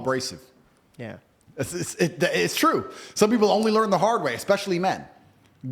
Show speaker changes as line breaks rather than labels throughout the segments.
abrasive.
Yeah.
It's true. Some people only learn the hard way, especially men.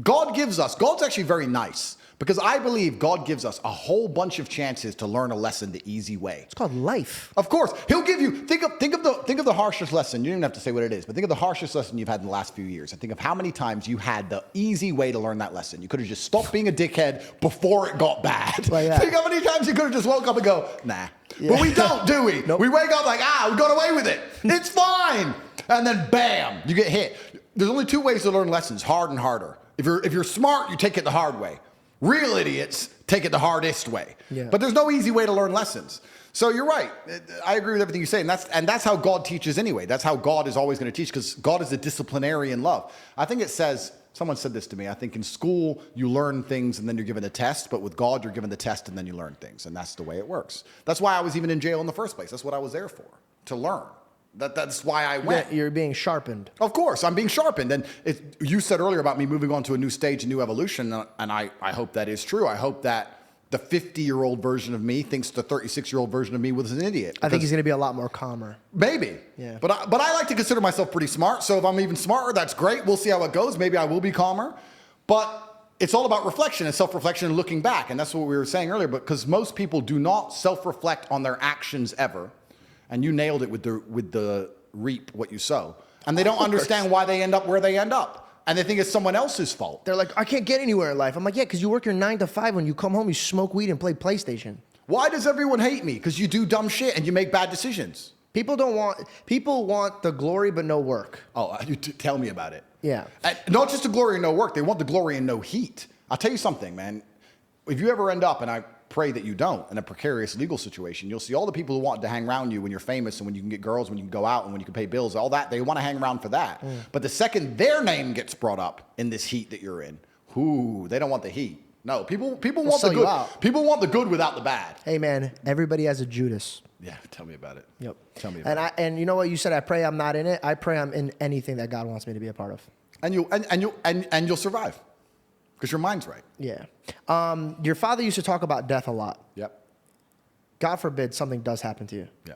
God's actually very nice because I believe God gives us a whole bunch of chances to learn a lesson the easy way.
It's called life.
Of course, he'll give you, think of the harshest lesson. You don't even have to say what it is, but think of the harshest lesson you've had in the last few years. And think of how many times you had the easy way to learn that lesson. You could have just stopped being a dickhead before it got bad.
Like that.
Think how many times you could have just woke up and go, nah.
Yeah.
But we don't, do we?
Nope.
We wake up like, we got away with it. It's fine. And then bam, you get hit. There's only two ways to learn lessons, hard and harder. If you're smart, you take it the hard way. Real idiots take it the hardest way.
Yeah.
But there's no easy way to learn lessons. So you're right. I agree with everything you say. And that's how God teaches anyway. That's how God is always going to teach because God is a disciplinarian love. I think it says, someone said this to me, I think in school you learn things and then you're given a test, but with God you're given the test and then you learn things. And that's the way it works. That's why I was even in jail in the first place. That's what I was there for, to learn. That's why I went.
Yeah, you're being sharpened.
Of course, I'm being sharpened. And you said earlier about me moving on to a new stage, a new evolution, and I hope that is true. I hope that the 50-year-old version of me thinks the 36-year-old version of me was an idiot.
I think he's going to be a lot more calmer.
Maybe.
Yeah.
But I like to consider myself pretty smart, so if I'm even smarter, that's great. We'll see how it goes. Maybe I will be calmer. But it's all about reflection and self-reflection and looking back, and that's what we were saying earlier, because most people do not self-reflect on their actions ever. And you nailed it with the reap what you sow. And they don't understand why they end up where they end up. And they think it's someone else's fault.
They're like, I can't get anywhere in life. I'm like, yeah, because you work your 9 to 5. When you come home, you smoke weed and play PlayStation.
Why does everyone hate me? Because you do dumb shit and you make bad decisions.
People want the glory but no work.
Oh, tell me about it.
Yeah.
And not just the glory and no work. They want the glory and no heat. I'll tell you something, man. If you ever end up, and I pray that you don't, in a precarious legal situation, you'll see all the people who want to hang around you when you're famous and when you can get girls, when you can go out and when you can pay bills, all that, they want to hang around for that. But the second their name gets brought up in this heat that you're in, they don't want the heat. No, people want the good. People want the good without the bad.
Hey, man, everybody has a Judas.
Yeah, tell me about it.
Yep.
Tell me about it.
And you know what you said? I pray I'm not in it. I pray I'm in anything that God wants me to be a part of.
And you'll survive because your mind's right.
Yeah. Your father used to talk about death a lot.
Yep.
God forbid something does happen to you.
Yeah.